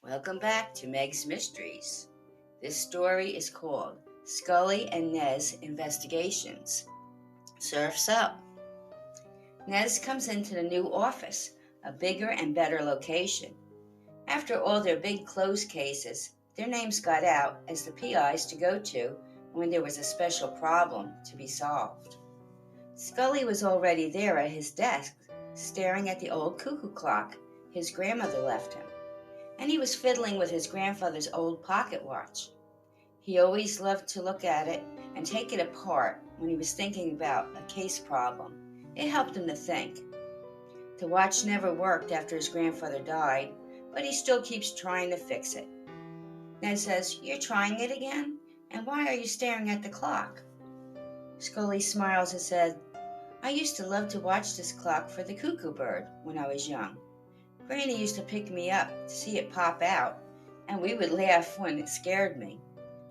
Welcome back to Meg's Mysteries. This story is called Scully and Nez Investigations. Surf's up. Nez comes into the new office, a bigger and better location. After all their big closed cases, their names got out as the PIs to go to when there was a special problem to be solved. Scully was already there at his desk, staring at the old cuckoo clock his grandmother left him, and he was fiddling with his grandfather's old pocket watch. He always loved to look at it and take it apart when he was thinking about a case problem. It helped him to think. The watch never worked after his grandfather died, but he still keeps trying to fix it. Ned says, "You're trying it again? And why are you staring at the clock?" Scully smiles and said, "I used to love to watch this clock for the cuckoo bird when I was young. Granny used to pick me up to see it pop out, and we would laugh when it scared me.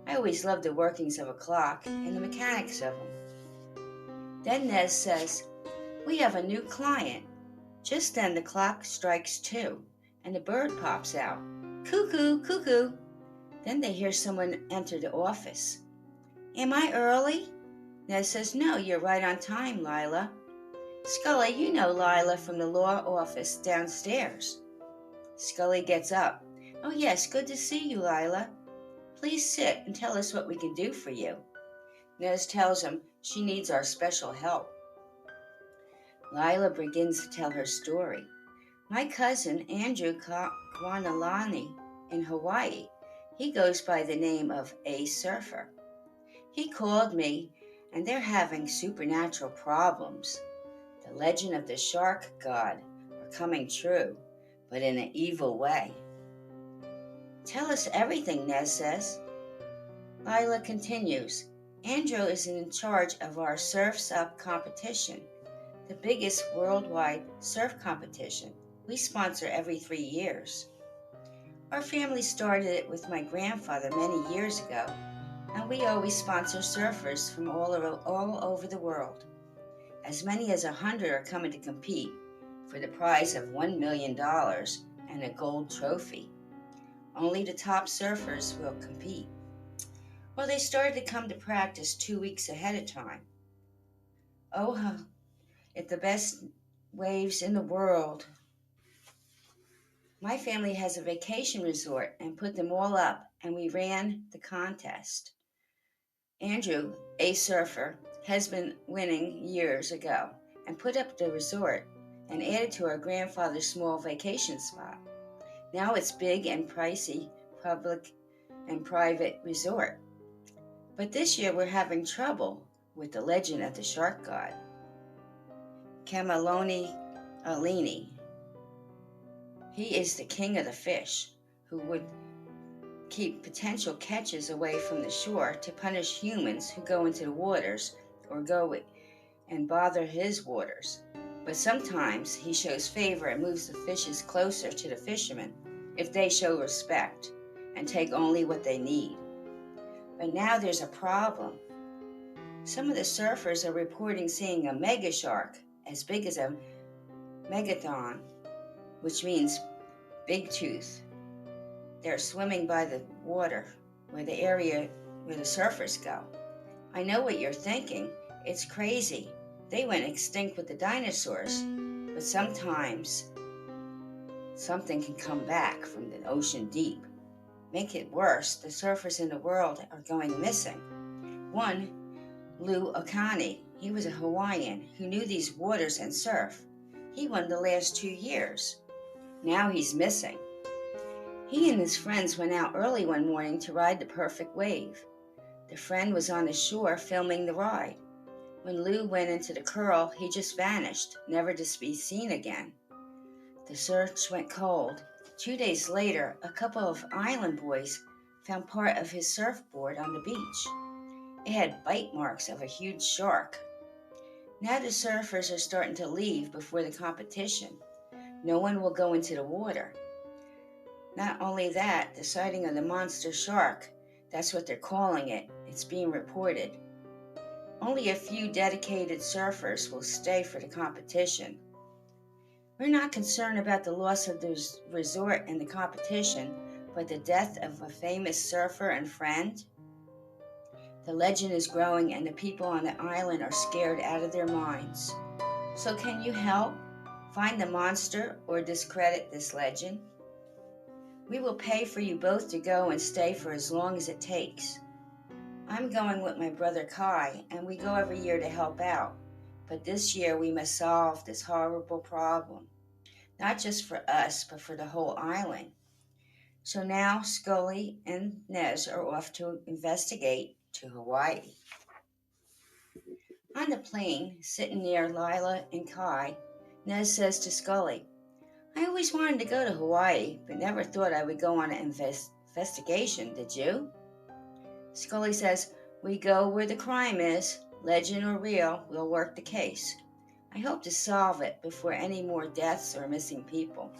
I always loved the workings of a clock and the mechanics of them." Then Nez says, "We have a new client." Just then the clock strikes 2, and the bird pops out. "Cuckoo, cuckoo." Then they hear someone enter the office. "Am I early?" Nez says, "No, you're right on time, Lila." "Scully, you know Lila from the law office downstairs." Scully gets up. "Oh yes, good to see you, Lila. Please sit and tell us what we can do for you." Nez tells him she needs our special help. Lila begins to tell her story. "My cousin, Andrew Kwanalani, in Hawaii, he goes by the name of A Surfer. He called me, and they're having supernatural problems. The legend of the shark god are coming true, but in an evil way." "Tell us everything," Nez says. Lila continues, "Andrew is in charge of our SURFS Up competition, the biggest worldwide surf competition. We sponsor every 3 years. Our family started it with my grandfather many years ago, and we always sponsor surfers from all over the world. As many as 100 are coming to compete for the prize of $1 million and a gold trophy. Only the top surfers will compete. Well, they started to come to practice 2 weeks ahead of time. Oh, it's the best waves in the world. My family has a vacation resort and put them all up, and we ran the contest. Andrew, a surfer, has been winning years ago and put up the resort and added to our grandfather's small vacation spot. Now it's big and pricey public and private resort. But this year we're having trouble with the legend of the shark god, Kamaloni Alini. He is the king of the fish, who would keep potential catches away from the shore to punish humans who go into the waters or go and bother his waters. But sometimes he shows favor and moves the fishes closer to the fishermen if they show respect and take only what they need. But now there's a problem. Some of the surfers are reporting seeing a mega shark as big as a megathon, which means big tooth. They're swimming by the water, where the area where the surfers go. I know what you're thinking. It's crazy. They went extinct with the dinosaurs. But sometimes something can come back from the ocean deep. Make it worse, the surfers in the world are going missing. One, Lou Okani, he was a Hawaiian who knew these waters and surf. He won the last 2 years. Now he's missing. He and his friends went out early one morning to ride the perfect wave. The friend was on the shore filming the ride. When Lou went into the curl, he just vanished, never to be seen again. The search went cold. 2 days later, a couple of island boys found part of his surfboard on the beach. It had bite marks of a huge shark. Now the surfers are starting to leave before the competition. No one will go into the water. Not only that, the sighting of the monster shark, that's what they're calling it, it's being reported. Only a few dedicated surfers will stay for the competition. We're not concerned about the loss of the resort and the competition, but the death of a famous surfer and friend? The legend is growing and the people on the island are scared out of their minds. So can you help find the monster or discredit this legend? We will pay for you both to go and stay for as long as it takes. I'm going with my brother Kai, and we go every year to help out. But this year we must solve this horrible problem, not just for us, but for the whole island. So now Scully and Nez are off to investigate to Hawaii. On the plane, sitting near Lila and Kai, Nez says to Scully, I always wanted to go to Hawaii, but never thought I would go on an investigation, did you? Scully says, we go where the crime is, legend or real, we'll work the case. I hope to solve it before any more deaths or missing people.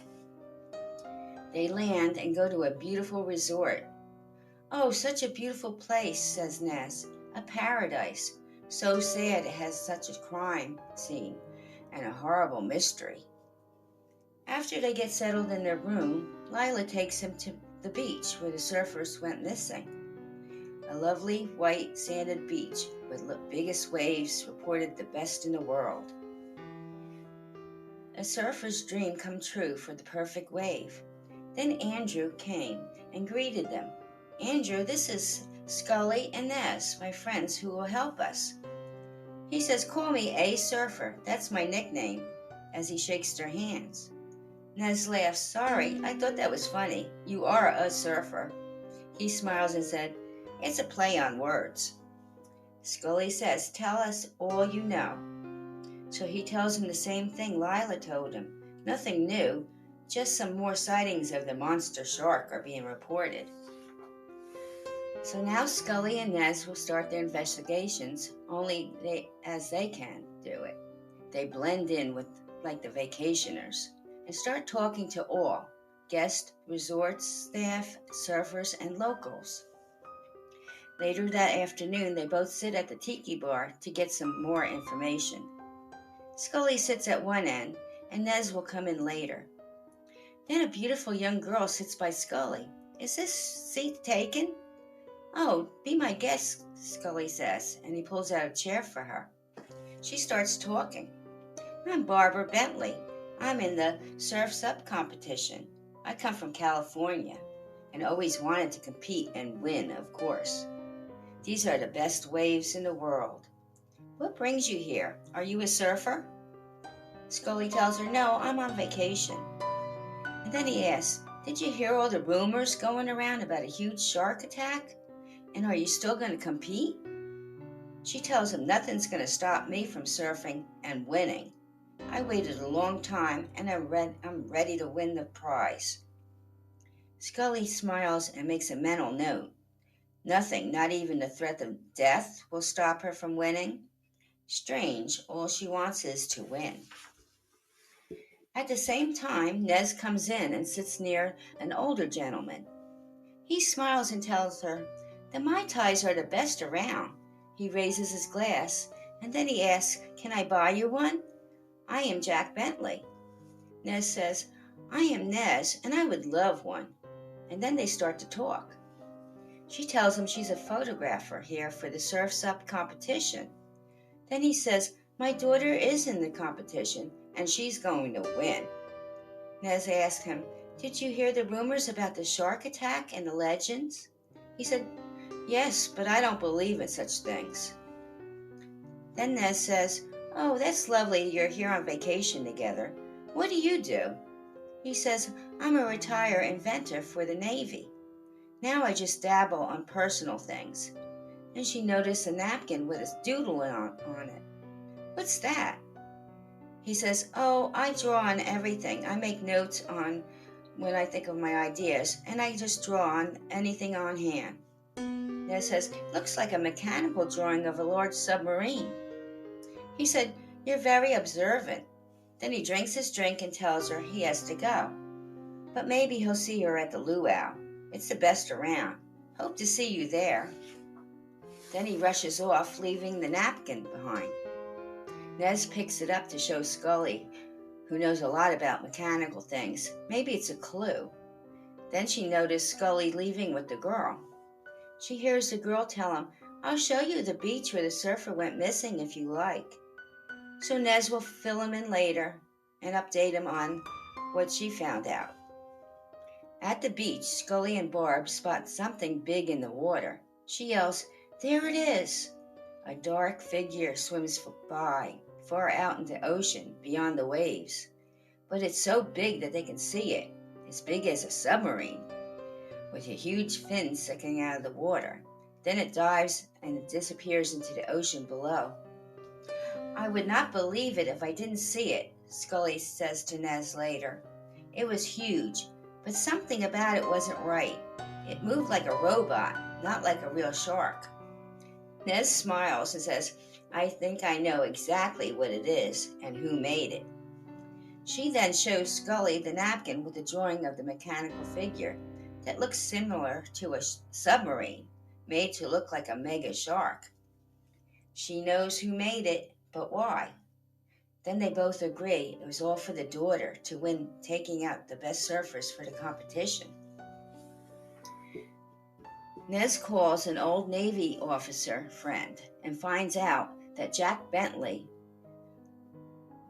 They land and go to a beautiful resort. Oh, such a beautiful place, says Nez. A paradise. So sad it has such a crime scene and a horrible mystery. After they get settled in their room, Lila takes him to the beach where the surfers went missing. A lovely white sanded beach with the biggest waves reported the best in the world. A surfer's dream come true for the perfect wave. Then Andrew came and greeted them. Andrew, this is Scully and Nez, my friends who will help us. He says, call me A Surfer, that's my nickname, as he shakes their hands. Nez laughs, sorry, I thought that was funny. You are a surfer. He smiles and said, it's a play on words. Scully says, tell us all you know. So he tells him the same thing Lila told him. Nothing new, just some more sightings of the monster shark are being reported. So now Scully and Nez will start their investigations, only as they can do it. They blend in with like the vacationers and start talking to all, guests, resort staff, surfers, and locals. Later that afternoon, they both sit at the tiki bar to get some more information. Scully sits at one end, and Nez will come in later. Then a beautiful young girl sits by Scully. Is this seat taken? Oh, be my guest, Scully says, and he pulls out a chair for her. She starts talking. I'm Barbara Bentley. I'm in the SURFS Up competition. I come from California and always wanted to compete and win, of course. These are the best waves in the world. What brings you here? Are you a surfer? Scully tells her, no, I'm on vacation. And then he asks, did you hear all the rumors going around about a huge shark attack? And are you still going to compete? She tells him nothing's going to stop me from surfing and winning. I waited a long time and I'm ready to win the prize. Scully smiles and makes a mental note. Nothing, not even the threat of death, will stop her from winning. Strange, all she wants is to win. At the same time, Nez comes in and sits near an older gentleman. He smiles and tells her, the Mai Tais are the best around. He raises his glass, and then he asks, can I buy you one? I am Jack Bentley. Nez says, I am Nez, and I would love one. And then they start to talk. She tells him she's a photographer here for the SURFS Up competition. Then he says, my daughter is in the competition, and she's going to win. Nez asks him, did you hear the rumors about the shark attack and the legends? He said, yes, but I don't believe in such things. Then Nez says, oh, that's lovely you're here on vacation together. What do you do? He says, I'm a retired inventor for the Navy. Now I just dabble on personal things. Then she noticed a napkin with a doodle on it. What's that? He says, oh, I draw on everything. I make notes on when I think of my ideas, and I just draw on anything on hand. Nez says, looks like a mechanical drawing of a large submarine. He said, you're very observant. Then he drinks his drink and tells her he has to go. But maybe he'll see her at the luau. It's the best around. Hope to see you there. Then he rushes off, leaving the napkin behind. Nez picks it up to show Scully, who knows a lot about mechanical things. Maybe it's a clue. Then she noticed Scully leaving with the girl. She hears the girl tell him, "I'll show you the beach where the surfer went missing if you like." So Nez will fill him in later and update him on what she found out. At the beach, Scully and Barb spot something big in the water. She yells, "There it is!" A dark figure swims by, far out in the ocean, beyond the waves. But it's so big that they can see it, as big as a submarine, with a huge fin sticking out of the water. Then it dives and it disappears into the ocean below. "I would not believe it if I didn't see it," Scully says to Nez later. "It was huge, but something about it wasn't right. It moved like a robot, not like a real shark." Nez smiles and says, "I think I know exactly what it is and who made it." She then shows Scully the napkin with the drawing of the mechanical figure that looks similar to a submarine, made to look like a mega shark. She knows who made it, but why? Then they both agree it was all for the daughter to win, taking out the best surfers for the competition. Nez calls an old Navy officer friend and finds out that Jack Bentley,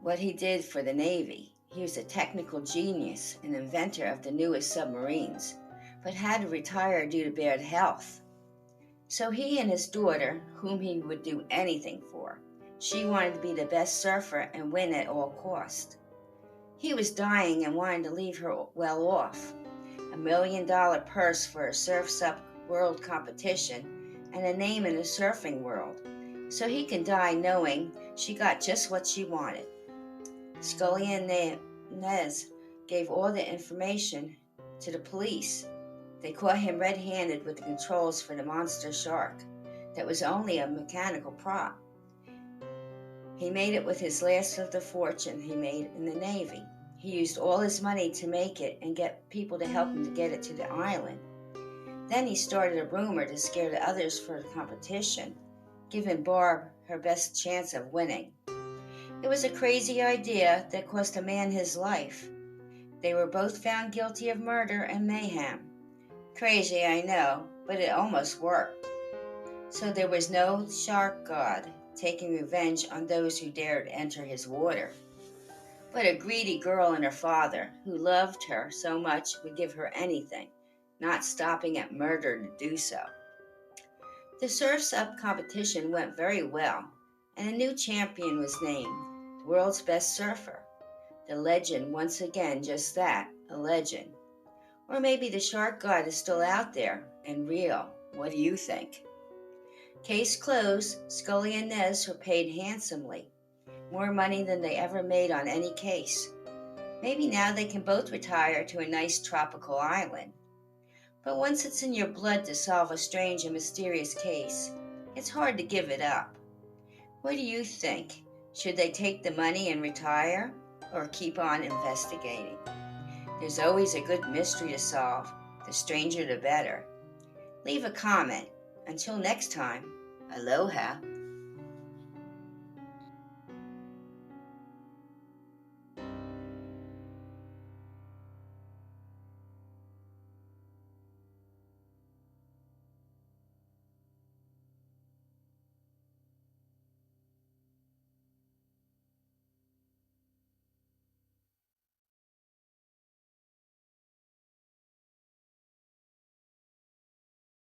what he did for the Navy. He was a technical genius and inventor of the newest submarines, but had to retire due to bad health. So he and his daughter, whom he would do anything for, she wanted to be the best surfer and win at all cost. He was dying and wanted to leave her well off. $1 million purse for a Surf's Up world competition and a name in the surfing world, so he can die knowing she got just what she wanted. Scully and Nez gave all the information to the police. They caught him red-handed with the controls for the monster shark that was only a mechanical prop. He made it with his last of the fortune he made in the Navy. He used all his money to make it and get people to help him to get it to the island. Then he started a rumor to scare the others for the competition, giving Barb her best chance of winning. It was a crazy idea that cost a man his life. They were both found guilty of murder and mayhem. Crazy, I know, but it almost worked. So there was no shark god taking revenge on those who dared enter his water, but a greedy girl and her father, who loved her so much would give her anything, not stopping at murder to do so. The Surf's Up competition went very well, and a new champion was named, the world's best surfer. The legend, once again, just that, a legend. Or maybe the shark god is still out there and real. What do you think? Case closed. Scully and Nez were paid handsomely, more money than they ever made on any case. Maybe now they can both retire to a nice tropical island. But once it's in your blood to solve a strange and mysterious case, it's hard to give it up. What do you think? Should they take the money and retire, or keep on investigating? There's always a good mystery to solve. The stranger the better. Leave a comment. Until next time, aloha.